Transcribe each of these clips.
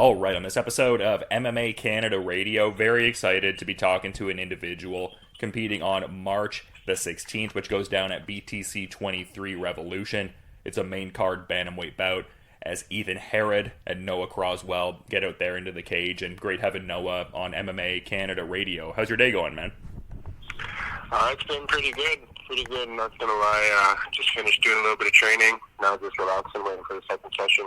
All right, on this episode of MMA Canada Radio, very excited to be talking to an individual competing on March the 16th, which goes down at BTC 23 Revolution. It's a main card bantamweight bout as Ethan Herrod and Noah Crosswell get out there into the cage, and great having Noah on MMA Canada Radio. How's your day going, man? It's been pretty good. Not gonna lie. Just finished doing a little bit of training. Now just relaxing, waiting for the second session.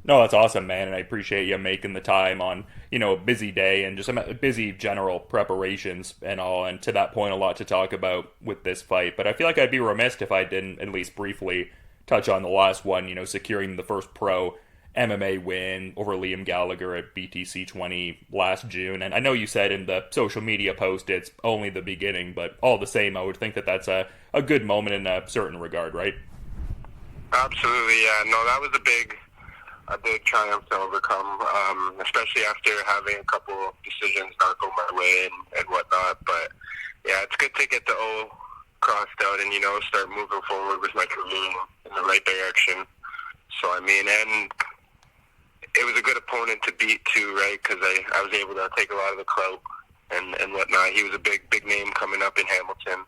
No, that's awesome, man, and I appreciate you making the time on, a busy day and just busy general preparations and all, and to that point, a lot to talk about with this fight. But I feel like I'd be remiss if I didn't at least briefly touch on the last one, securing the first pro MMA win over Liam Gallagher at BTC 20 last June. And I know you said in the social media post it's only the beginning, but all the same, I would think that that's a good moment in a certain regard, right? Absolutely, yeah. No, that was a big triumph to overcome, especially after having a couple decisions not go my way and whatnot. But yeah, it's good to get the O crossed out and, start moving forward with my career in the right direction. So, and it was a good opponent to beat too, right? Because I was able to take a lot of the clout and whatnot. He was a big name coming up in Hamilton.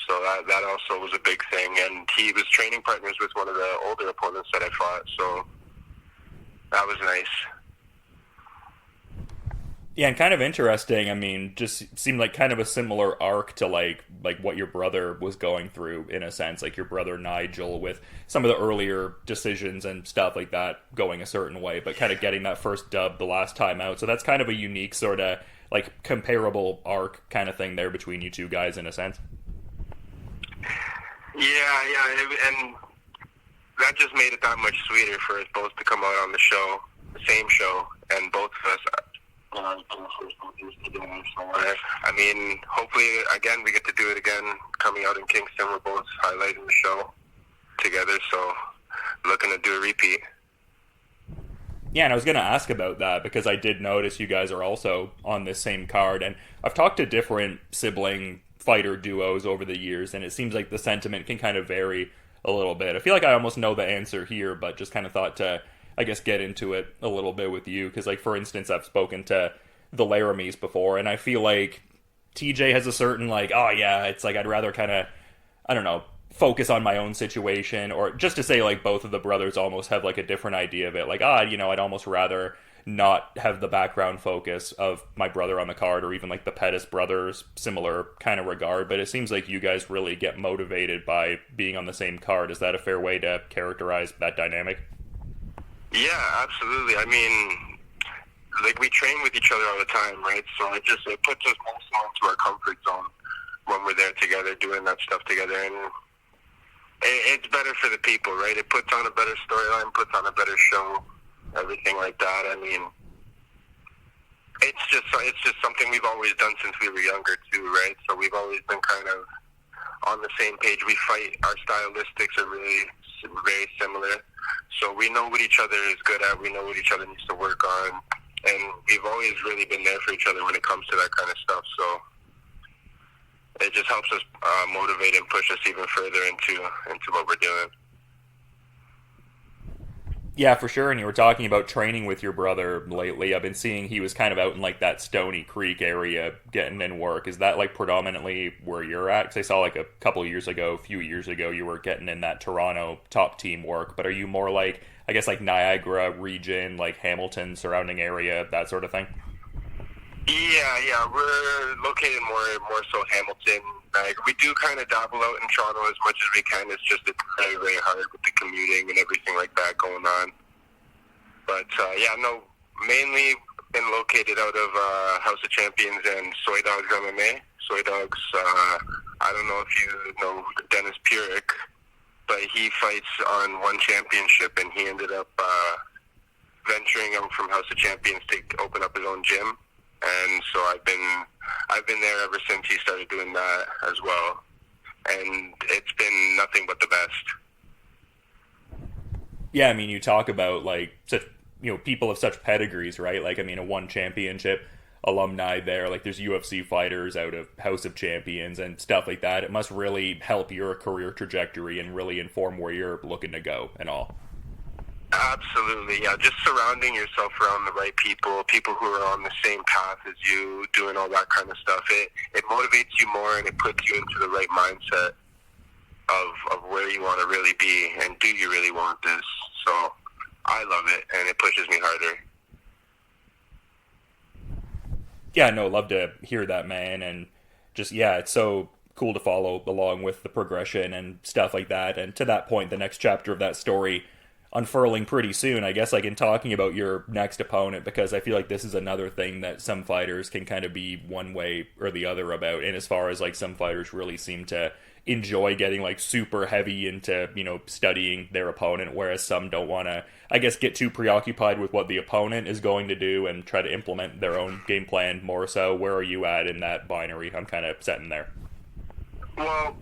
So that also was a big thing. And he was training partners with one of the older opponents that I fought. So that was nice. Yeah, and kind of interesting. Just seemed like kind of a similar arc to like what your brother was going through in a sense, like your brother Nigel with some of the earlier decisions and stuff like that going a certain way, but kind of getting that first dub the last time out. So that's kind of a unique sort of like comparable arc kind of thing there between you two guys in a sense. Yeah, and that just made it that much sweeter for us both to come out on the show, the same show, and both of us. Hopefully, again, we get to do it again coming out in Kingston. We're both highlighting the show together, so looking to do a repeat. Yeah, and I was going to ask about that because I did notice you guys are also on this same card, and I've talked to different sibling fighter duos over the years, and it seems like the sentiment can kind of vary a little bit. I feel like I almost know the answer here, but just kind of thought to, I guess, get into it a little bit with you, because, like, for instance, I've spoken to the Laramies before, and I feel like TJ has a certain, like, oh, yeah, it's like I'd rather kind of, I don't know, focus on my own situation, or just to say, like, both of the brothers almost have, like, a different idea of it, like, I'd almost rather not have the background focus of my brother on the card, or even, like, the Pettis brothers, similar kind of regard, but it seems like you guys really get motivated by being on the same card. Is that a fair way to characterize that dynamic? Yeah, absolutely. We train with each other all the time, right? So it puts us mostly into our comfort zone when we're there together, doing that stuff together, and it's better for the people, right? It puts on a better storyline, puts on a better show, everything like that. It's just something we've always done since we were younger too, right? So we've always been kind of on the same page. We fight, our stylistics are really very similar. So we know what each other is good at. We know what each other needs to work on. And we've always really been there for each other when it comes to that kind of stuff. So it just helps us motivate and push us even further into what we're doing. Yeah, for sure. And you were talking about training with your brother lately. I've been seeing he was kind of out in like that Stony Creek area getting in work. Is that like predominantly where you're at? Because I saw like a few years ago, you were getting in that Toronto top team work. But are you more like, I guess, like Niagara region, like Hamilton surrounding area, that sort of thing? Yeah. We're located more so Hamilton. We do kind of dabble out in Toronto as much as we can. It's very, very hard with the commuting and everything like that going on. But, mainly been located out of House of Champions and Soy Dogs MMA. Soy Dogs, I don't know if you know Dennis Purick, but he fights on one championship, and he ended up venturing out from House of Champions to open up his own gym. And so I've been there ever since he started doing that as well, and it's been nothing but the best. Yeah, you talk about like such people of such pedigrees, right? Like a one championship alumni there. Like there's UFC fighters out of House of Champions and stuff like that. It must really help your career trajectory and really inform where you're looking to go and all. Absolutely, yeah. Just surrounding yourself around the right people, people who are on the same path as you, doing all that kind of stuff. It motivates you more, and it puts you into the right mindset of where you want to really be, and do you really want this? So I love it, and it pushes me harder. Yeah, no, love to hear that, man. And just, yeah, it's so cool to follow along with the progression and stuff like that. And to that point, the next chapter of that story unfurling pretty soon, I guess, like in talking about your next opponent, because I feel like this is another thing that some fighters can kind of be one way or the other about. And as far as like some fighters really seem to enjoy getting like super heavy into, you know, studying their opponent, whereas some don't want to, I guess, get too preoccupied with what the opponent is going to do and try to implement their own game plan more so. Where are you at in that binary? I'm kind of setting there. Well,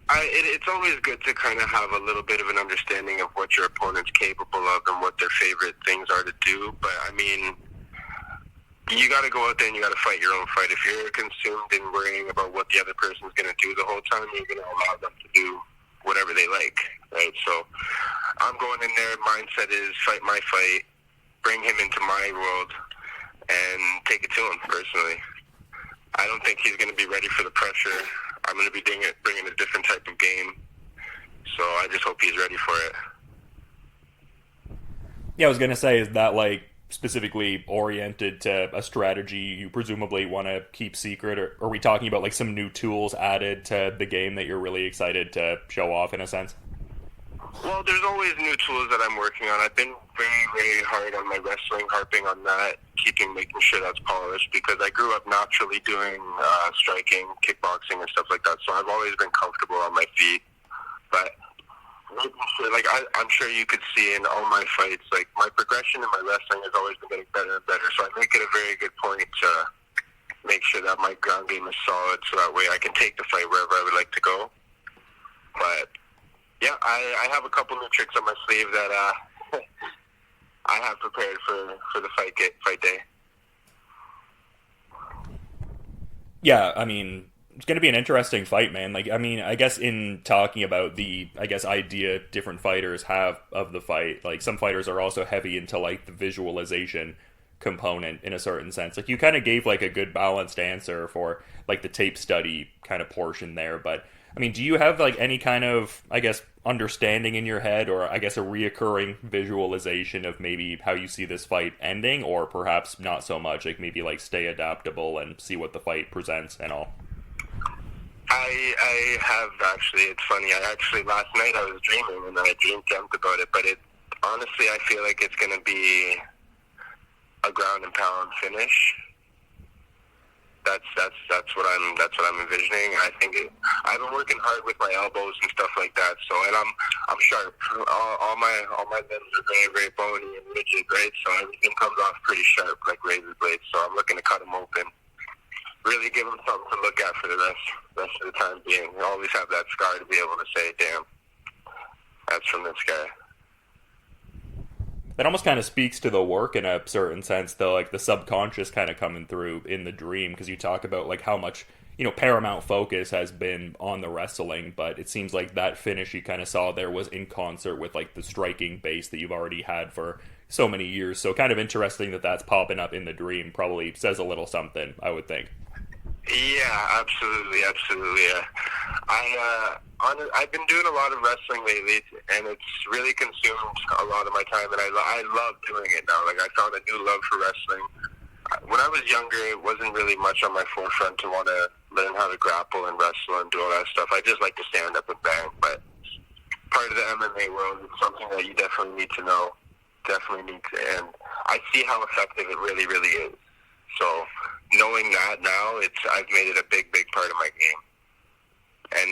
it's always good to kind of have a little bit of an understanding of what your opponent's capable of and what their favorite things are to do. But, I mean, you got to go out there and you got to fight your own fight. If you're consumed in worrying about what the other person's going to do the whole time, you're going to allow them to do whatever they like, right? So I'm going in there, mindset is fight my fight, bring him into my world, and take it to him personally. I don't think he's going to be ready for the pressure. I'm going to be bringing a different type of game, so I just hope he's ready for it. Yeah, I was going to say, is that like specifically oriented to a strategy you presumably want to keep secret, or are we talking about like some new tools added to the game that you're really excited to show off in a sense? Well, there's always new tools that I'm working on. I've been very, very hard on my wrestling, harping on that, making sure that's polished, because I grew up naturally doing striking, kickboxing, and stuff like that, so I've always been comfortable on my feet. But making sure, like, I'm sure you could see in all my fights, like, my progression in my wrestling has always been getting better and better, so I make it a very good point to make sure that my ground game is solid, so that way I can take the fight wherever I would like to go. But yeah, I have a couple new tricks on my sleeve that I have prepared for the fight day. Yeah, I mean, it's going to be an interesting fight, man. Like, I mean, I guess in talking about the, I guess, idea different fighters have of the fight, like, some fighters are also heavy into, like, the visualization component in a certain sense. Like, you kind of gave, like, a good balanced answer for, like, the tape study kind of portion there, but I mean, do you have, like, any kind of, I guess, understanding in your head, or I guess a reoccurring visualization of maybe how you see this fight ending, or perhaps not so much, like maybe like stay adaptable and see what the fight presents and all? I have actually. It's funny. Last night I was dreaming and I dreamt about it, but honestly I feel like it's going to be a ground and pound finish. That's what I'm envisioning. I think I've been working hard with my elbows and stuff like that. So, and I'm sharp. All my limbs are very, very bony and rigid, right? So everything comes off pretty sharp, like razor blades. So I'm looking to cut them open. Really give them something to look at for the rest of the time being. I always have that scar to be able to say, "Damn, that's from this guy." That almost kind of speaks to the work in a certain sense, though, like the subconscious kind of coming through in the dream, because you talk about like how much, you know, paramount focus has been on the wrestling, but it seems like that finish you kind of saw there was in concert with like the striking base that you've already had for so many years. So kind of interesting that that's popping up in the dream. Probably says a little something, I would think. Yeah, absolutely. I've been doing a lot of wrestling lately, and it's really consumed a lot of my time, and I love doing it now. Like, I found a new love for wrestling. When I was younger, it wasn't really much on my forefront to want to learn how to grapple and wrestle and do all that stuff. I just like to stand up and bang, but part of the MMA world is something that you definitely need to know. And I see how effective it really, really is. So knowing that now, I've made it a big, big part of my game. And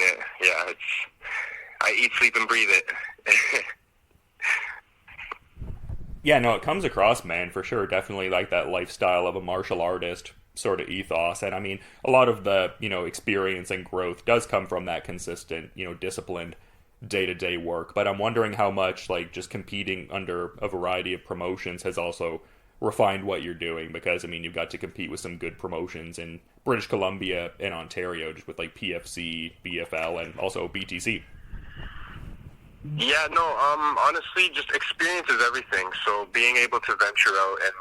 I eat, sleep, and breathe it. Yeah, no, it comes across, man, for sure. Definitely like that lifestyle of a martial artist sort of ethos. And I mean, a lot of the, you know, experience and growth does come from that consistent, you know, disciplined day-to-day work. But I'm wondering how much, like, just competing under a variety of promotions has also refined what you're doing, because I mean, you've got to compete with some good promotions in British Columbia and Ontario, just with like PFC, BFL, and also BTC. Yeah, no, honestly, just experience is everything. So being able to venture out and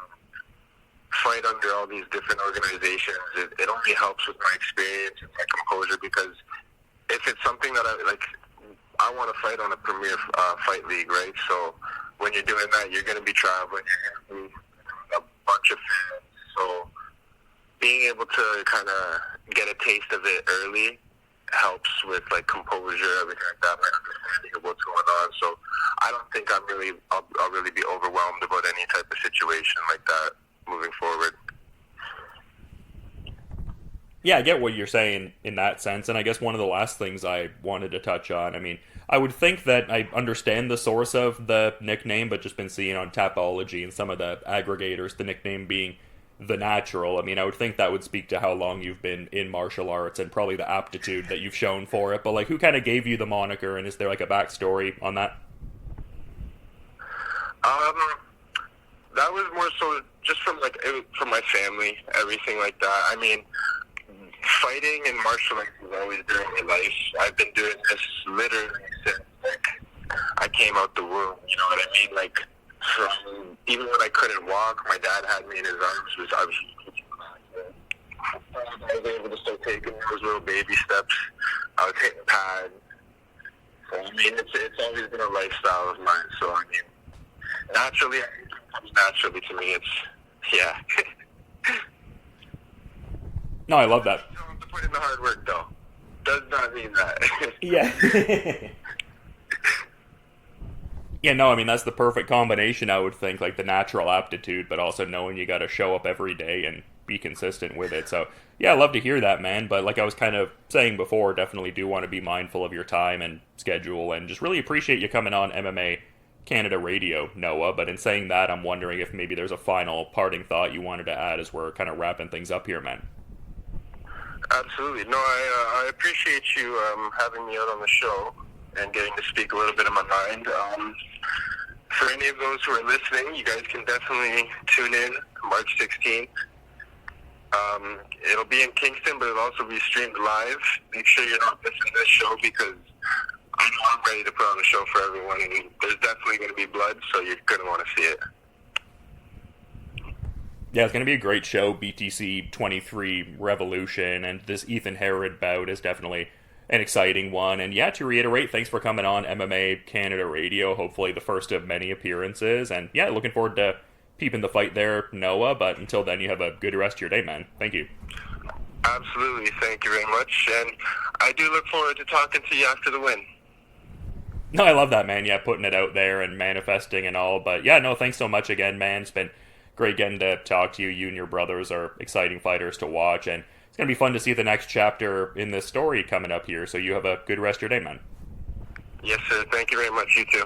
fight under all these different organizations, it only helps with my experience and my composure, because if it's something that I want to fight on a premier fight league, right? So when you're doing that, you're going to be traveling, you're going to be a bunch of fans. So being able to kind of get a taste of it early helps with like composure, everything like that, my understanding of what's going on. So I don't think I'll really be overwhelmed about any type of situation like that moving forward. Yeah, I get what you're saying in that sense, and I guess one of the last things I wanted to touch on, I mean, I would think that I understand the source of the nickname, but just been seeing on Tapology and some of the aggregators, the nickname being The Natural. I mean, I would think that would speak to how long you've been in martial arts and probably the aptitude that you've shown for it, but like, who kind of gave you the moniker, and is there like a backstory on that? That was more so just from from my family, everything like that. I mean, fighting and martial arts has always been in my life. I've been doing this literally since I came out the womb. You know what I mean? Like, from even when I couldn't walk, my dad had me in his arms. I was able to start taking those little baby steps. I was hitting pads. So I mean, it's always been a lifestyle of mine. So I mean, naturally, it comes naturally to me. Yeah. No, I love that. You don't have to put in the hard work, though. Does not mean that. Yeah. Yeah, no, I mean, that's the perfect combination, I would think, like the natural aptitude, but also knowing you got to show up every day and be consistent with it. So, yeah, I love to hear that, man. But like I was kind of saying before, definitely do want to be mindful of your time and schedule, and just really appreciate you coming on MMA Canada Radio, Noah. But in saying that, I'm wondering if maybe there's a final parting thought you wanted to add as we're kind of wrapping things up here, man. Absolutely. No, I appreciate you having me out on the show and getting to speak a little bit of my mind. For any of those who are listening, you guys can definitely tune in March 16th. It'll be in Kingston, but it'll also be streamed live. Make sure you're not missing this show, because I know I'm ready to put on a show for everyone, and there's definitely going to be blood, so you're going to want to see it. Yeah, it's going to be a great show. BTC 23 Revolution, and this Ethan Herrod bout is definitely an exciting one. And yeah, to reiterate, thanks for coming on MMA Canada Radio. Hopefully the first of many appearances. And yeah, looking forward to peeping the fight there, Noah. But until then, you have a good rest of your day, man. Thank you. Absolutely. Thank you very much. And I do look forward to talking to you after the win. No, I love that, man. Yeah, putting it out there and manifesting and all. But yeah, no, thanks so much again, man. It's been great getting to talk to you. You and your brothers are exciting fighters to watch, and it's going to be fun to see the next chapter in this story coming up here. So you have a good rest of your day, man. Yes, sir. Thank you very much. You too.